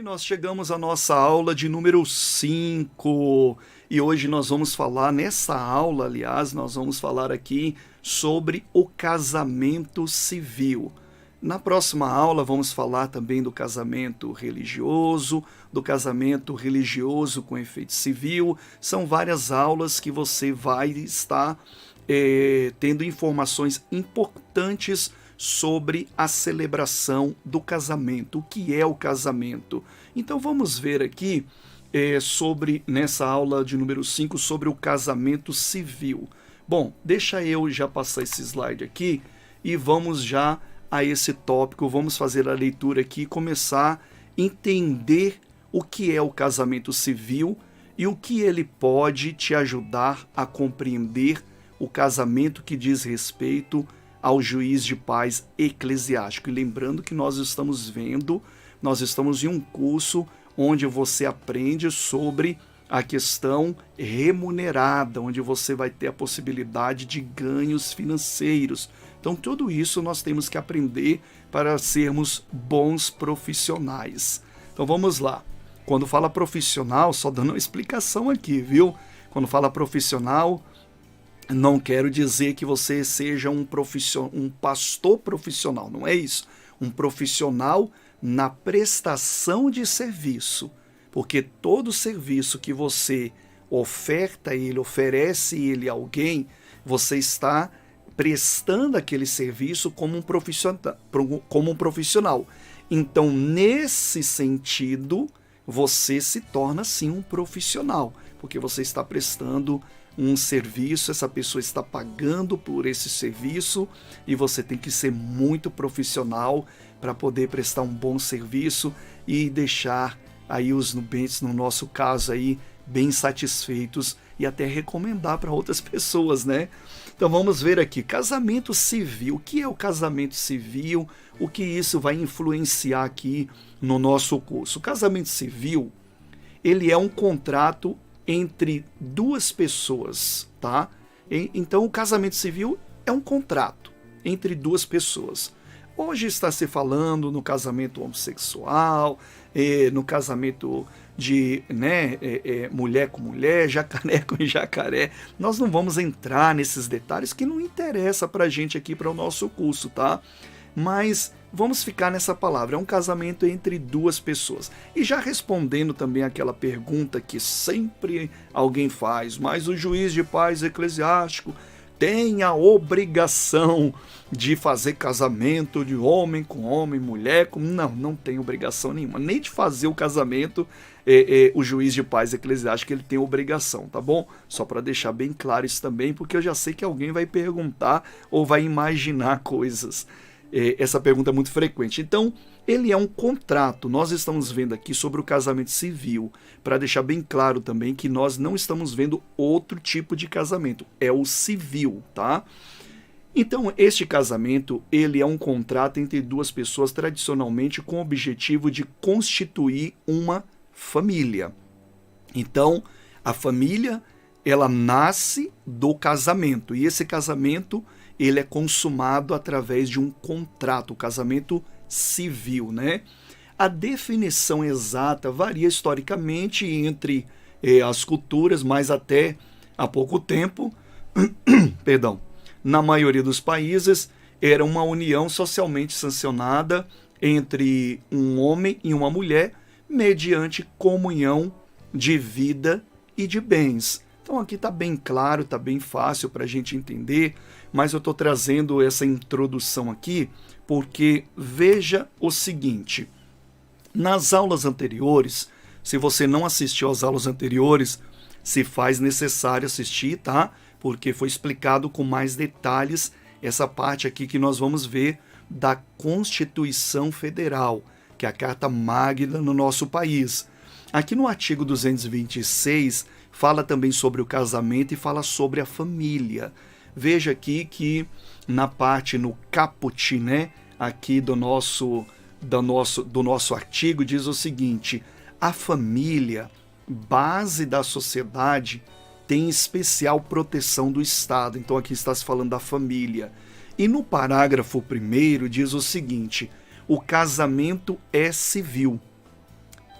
nós chegamos à nossa aula de número 5 e hoje nós vamos falar, nessa aula, aliás, nós vamos falar aqui sobre o casamento civil. Na próxima aula vamos falar também do casamento religioso com efeito civil. São várias aulas que você vai estar tendo informações importantes sobre a celebração do casamento, o que é o casamento. Então vamos ver aqui nessa aula de número 5, sobre o casamento civil. Bom, deixa eu já passar esse slide aqui e vamos já a esse tópico, vamos fazer a leitura aqui e começar a entender o que é o casamento civil e o que ele pode te ajudar a compreender o casamento que diz respeito ao juiz de paz eclesiástico. E lembrando que nós estamos em um curso onde você aprende sobre a questão remunerada, onde você vai ter a possibilidade de ganhos financeiros. Então tudo isso nós temos que aprender para sermos bons profissionais. Então vamos lá. Quando fala profissional, só dando uma explicação aqui, viu? Quando fala profissional, não quero dizer que você seja um pastor profissional, não é isso. Um profissional na prestação de serviço, porque todo serviço que você oferece ele a alguém, você está prestando aquele serviço como um profissional. Então, nesse sentido, você se torna sim um profissional, porque você está prestando um serviço, essa pessoa está pagando por esse serviço e você tem que ser muito profissional para poder prestar um bom serviço e deixar aí os nubentes, no nosso caso aí, bem satisfeitos e até recomendar para outras pessoas, né? Então vamos ver aqui, casamento civil. O que é o casamento civil? O que isso vai influenciar aqui no nosso curso? O casamento civil, ele é um contrato entre duas pessoas, tá? Então o casamento civil é um contrato entre duas pessoas. Hoje está se falando no casamento homossexual, no casamento de mulher com mulher, jacaré com jacaré. Nós não vamos entrar nesses detalhes que não interessa para a gente aqui para o nosso curso, tá? Mas vamos ficar nessa palavra, é um casamento entre duas pessoas. E já respondendo também aquela pergunta que sempre alguém faz, mas o juiz de paz eclesiástico tem a obrigação de fazer casamento de homem com homem, mulher com... Não tem obrigação nenhuma, nem de fazer o casamento, o juiz de paz eclesiástico ele tem obrigação, tá bom? Só para deixar bem claro isso também, porque eu já sei que alguém vai perguntar ou vai imaginar coisas. Essa pergunta é muito frequente. Então, ele é um contrato. Nós estamos vendo aqui sobre o casamento civil, para deixar bem claro também que nós não estamos vendo outro tipo de casamento, é o civil, tá? Então, este casamento, ele é um contrato entre duas pessoas, tradicionalmente com o objetivo de constituir uma família. Então, a família, ela nasce do casamento, e esse casamento ele é consumado através de um contrato, o casamento civil, né? A definição exata varia historicamente entre as culturas, mas até há pouco tempo, na maioria dos países, era uma união socialmente sancionada entre um homem e uma mulher, mediante comunhão de vida e de bens. Então aqui está bem claro, está bem fácil para a gente entender, mas eu estou trazendo essa introdução aqui porque veja o seguinte, nas aulas anteriores, se você não assistiu às aulas anteriores, se faz necessário assistir, tá? Porque foi explicado com mais detalhes essa parte aqui que nós vamos ver da Constituição Federal, que é a Carta Magna no nosso país. Aqui no artigo 226, fala também sobre o casamento e fala sobre a família. Veja aqui que na parte, no caput, né, aqui do nosso artigo, diz o seguinte: a família, base da sociedade, tem especial proteção do Estado. Então aqui está se falando da família. E no parágrafo 1º diz o seguinte: o casamento é civil.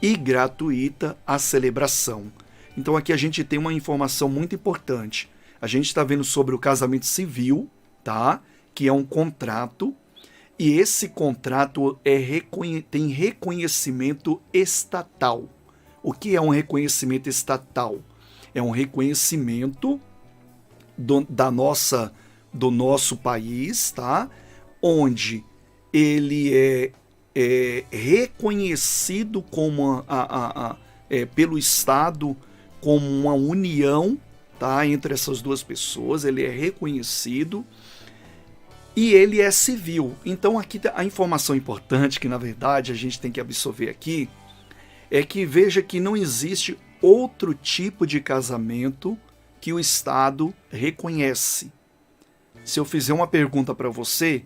e gratuita a celebração. Então aqui a gente tem uma informação muito importante. A gente está vendo sobre o casamento civil, tá? Que é um contrato, e esse contrato tem reconhecimento estatal. O que é um reconhecimento estatal? É um reconhecimento do nosso país, tá? Onde ele é reconhecido como pelo Estado como uma união, tá? Entre essas duas pessoas, ele é reconhecido e ele é civil. Então aqui a informação importante que na verdade a gente tem que absorver aqui é que veja que não existe outro tipo de casamento que o Estado reconhece. Se eu fizer uma pergunta para você,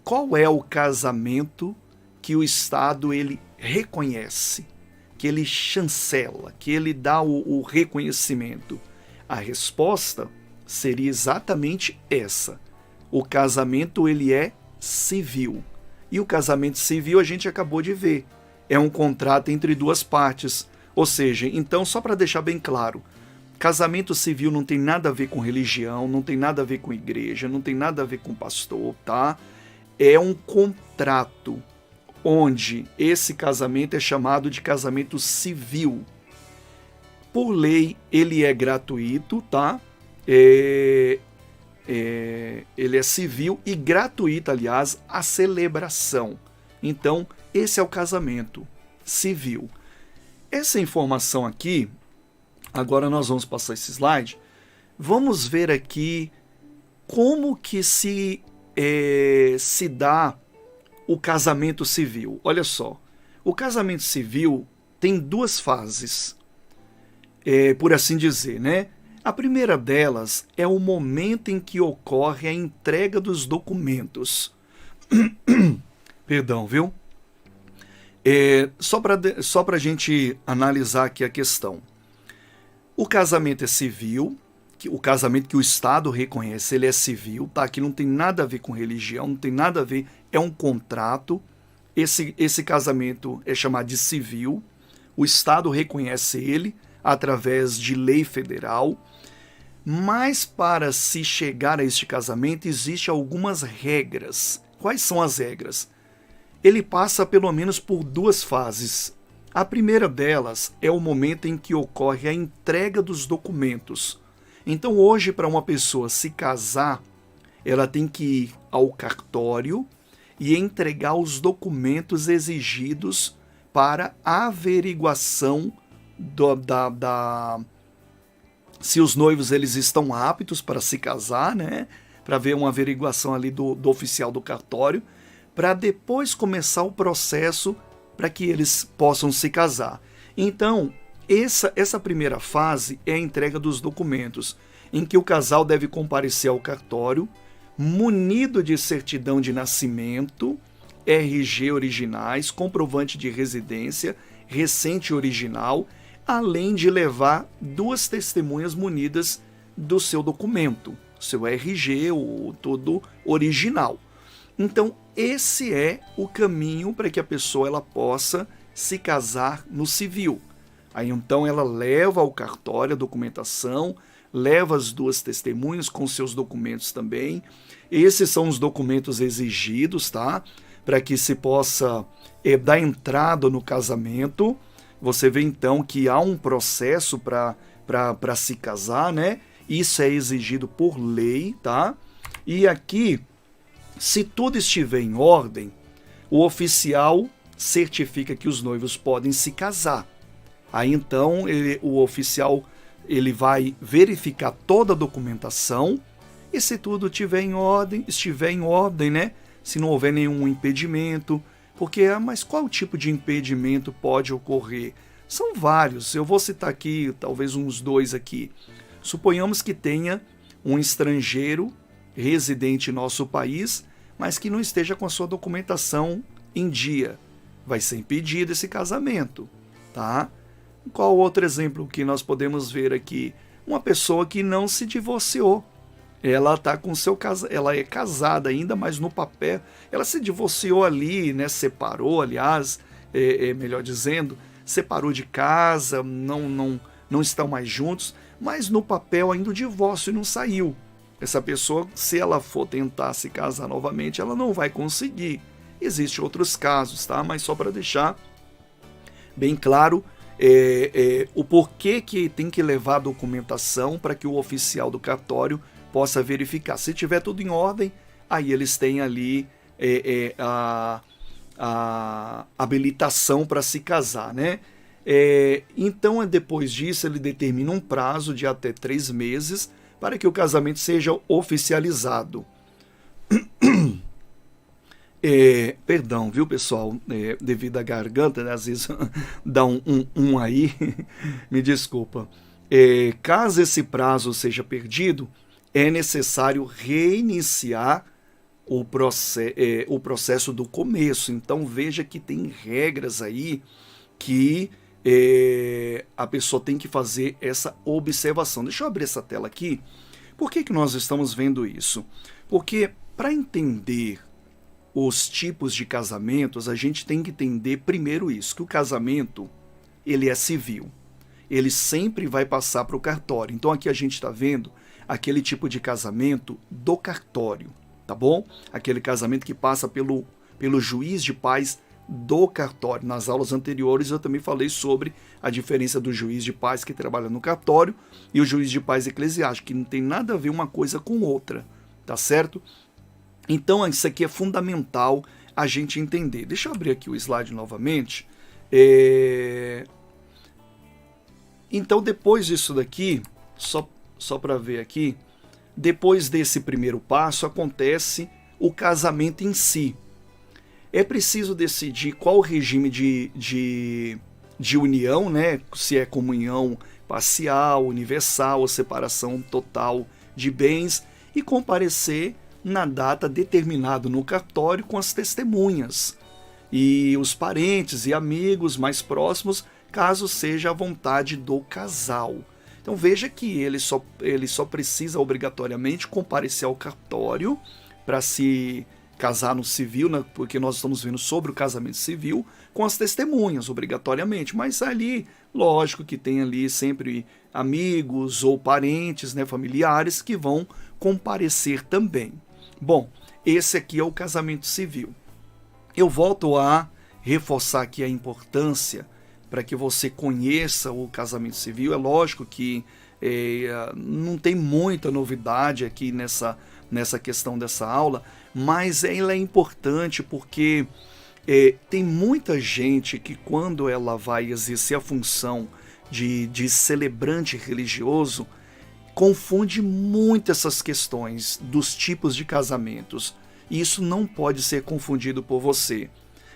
qual é o casamento que o Estado ele reconhece, que ele chancela, que ele dá o reconhecimento? A resposta seria exatamente essa. O casamento ele é civil. E o casamento civil a gente acabou de ver. É um contrato entre duas partes. Ou seja, então só para deixar bem claro, casamento civil não tem nada a ver com religião, não tem nada a ver com igreja, não tem nada a ver com pastor, tá? É um contrato onde esse casamento é chamado de casamento civil. Por lei, ele é gratuito, tá? Ele é civil e gratuita, aliás, a celebração. Então, esse é o casamento civil. Essa informação aqui, agora nós vamos passar esse slide, vamos ver aqui como que se dá o casamento civil. Olha só, o casamento civil tem duas fases, por assim dizer, né? A primeira delas é o momento em que ocorre a entrega dos documentos. Perdão, viu? Só para a gente analisar aqui a questão. O casamento é civil, o casamento que o Estado reconhece, ele é civil, tá? Que não tem nada a ver com religião, não tem nada a ver, é um contrato. Esse casamento é chamado de civil, o Estado reconhece ele através de lei federal, mas para se chegar a este casamento existem algumas regras. Quais são as regras? Ele passa pelo menos por duas fases. A primeira delas é o momento em que ocorre a entrega dos documentos. Então hoje, para uma pessoa se casar, ela tem que ir ao cartório e entregar os documentos exigidos para a averiguação se os noivos eles estão aptos para se casar, né? Para ver uma averiguação ali do oficial do cartório, para depois começar o processo para que eles possam se casar. Então, essa primeira fase é a entrega dos documentos, em que o casal deve comparecer ao cartório, munido de certidão de nascimento, RG originais, comprovante de residência, recente original, além de levar duas testemunhas munidas do seu documento, seu RG, todo original. Então, esse é o caminho para que a pessoa ela possa se casar no civil. Aí então ela leva ao cartório a documentação, leva as duas testemunhas com seus documentos também. Esses são os documentos exigidos, tá? Para que se possa dar entrada no casamento. Você vê então que há um processo para se casar, né? Isso é exigido por lei, tá? E aqui, se tudo estiver em ordem, o oficial certifica que os noivos podem se casar. Aí então o oficial ele vai verificar toda a documentação e se tudo estiver em ordem, né? Se não houver nenhum impedimento, porque mas qual tipo de impedimento pode ocorrer? São vários, eu vou citar aqui talvez uns dois aqui. Suponhamos que tenha um estrangeiro residente em nosso país, mas que não esteja com a sua documentação em dia. Vai ser impedido esse casamento, tá? Qual outro exemplo que nós podemos ver aqui? Uma pessoa que não se divorciou. Ela tá com ela é casada ainda, mas no papel ela se divorciou ali, né? Separou, aliás, melhor dizendo, separou de casa, não estão mais juntos, mas no papel ainda o divórcio não saiu. Essa pessoa, se ela for tentar se casar novamente, ela não vai conseguir. Existem outros casos, tá? Mas só para deixar bem claro o porquê que tem que levar a documentação para que o oficial do cartório possa verificar. Se tiver tudo em ordem, aí eles têm ali a habilitação para se casar, né? Então, depois disso, ele determina um prazo de até 3 meses para que o casamento seja oficializado. Perdão, viu, pessoal? Devido à garganta, né? Às vezes dá um aí, me desculpa. Caso esse prazo seja perdido, é necessário reiniciar o processo do começo. Então veja que tem regras aí que a pessoa tem que fazer essa observação. Deixa eu abrir essa tela aqui. Por que nós estamos vendo isso? Porque para entender os tipos de casamentos, a gente tem que entender primeiro isso, que o casamento ele é civil. Ele sempre vai passar para o cartório. Então aqui a gente está vendo aquele tipo de casamento do cartório, tá bom? Aquele casamento que passa pelo juiz de paz do cartório. Nas aulas anteriores eu também falei sobre a diferença do juiz de paz que trabalha no cartório e o juiz de paz eclesiástico, que não tem nada a ver uma coisa com outra, tá certo? Então isso aqui é fundamental a gente entender. Deixa eu abrir aqui o slide novamente. Então depois disso daqui, só para ver aqui, depois desse primeiro passo acontece o casamento em si. É preciso decidir qual o regime de união, né? Se é comunhão parcial, universal ou separação total de bens, e comparecer na data determinada no cartório com as testemunhas e os parentes e amigos mais próximos, caso seja a vontade do casal. Então veja que ele só precisa obrigatoriamente comparecer ao cartório para se casar no civil, né? Porque nós estamos vendo sobre o casamento civil, com as testemunhas, obrigatoriamente. Mas ali, lógico que tem ali sempre amigos ou parentes, né, familiares, que vão comparecer também. Bom, esse aqui é o casamento civil. Eu volto a reforçar aqui a importância para que você conheça o casamento civil. É lógico que não tem muita novidade aqui nessa questão dessa aula, mas ela é importante porque tem muita gente que, quando ela vai exercer a função de celebrante religioso, confunde muito essas questões dos tipos de casamentos. E isso não pode ser confundido por você.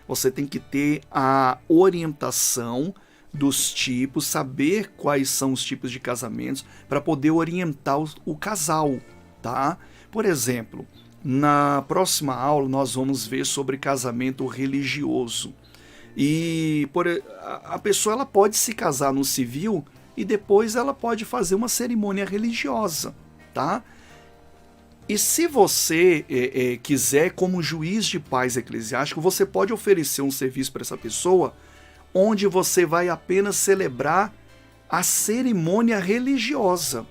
Você tem que ter a orientação dos tipos, saber quais são os tipos de casamentos para poder orientar o casal, tá? Por exemplo, na próxima aula nós vamos ver sobre casamento religioso. E a pessoa ela pode se casar no civil e depois ela pode fazer uma cerimônia religiosa, tá? E se você quiser, como juiz de paz eclesiástico, você pode oferecer um serviço para essa pessoa onde você vai apenas celebrar a cerimônia religiosa.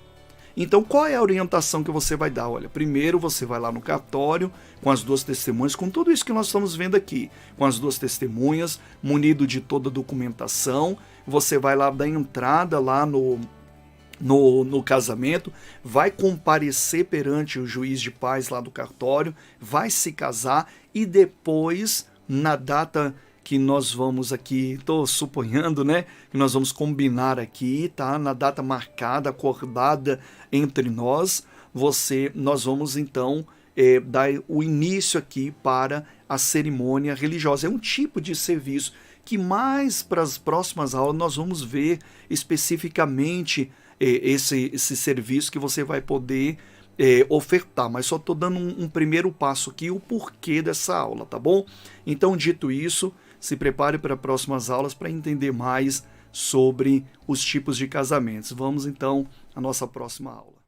Então, qual é a orientação que você vai dar? Olha, primeiro você vai lá no cartório com as 2 testemunhas, com tudo isso que nós estamos vendo aqui, com as 2 testemunhas, munido de toda a documentação. Você vai lá dar entrada lá no casamento, vai comparecer perante o juiz de paz lá do cartório, vai se casar e depois, na data que nós vamos aqui, estou suponhando, né, que nós vamos combinar aqui, tá? Na data marcada, acordada entre nós, nós vamos então dar o início aqui para a cerimônia religiosa. É um tipo de serviço que mais para as próximas aulas nós vamos ver especificamente esse serviço que você vai poder ofertar, mas só estou dando um primeiro passo aqui, o porquê dessa aula, tá bom? Então, dito isso, se prepare para próximas aulas para entender mais sobre os tipos de casamentos. Vamos então à nossa próxima aula.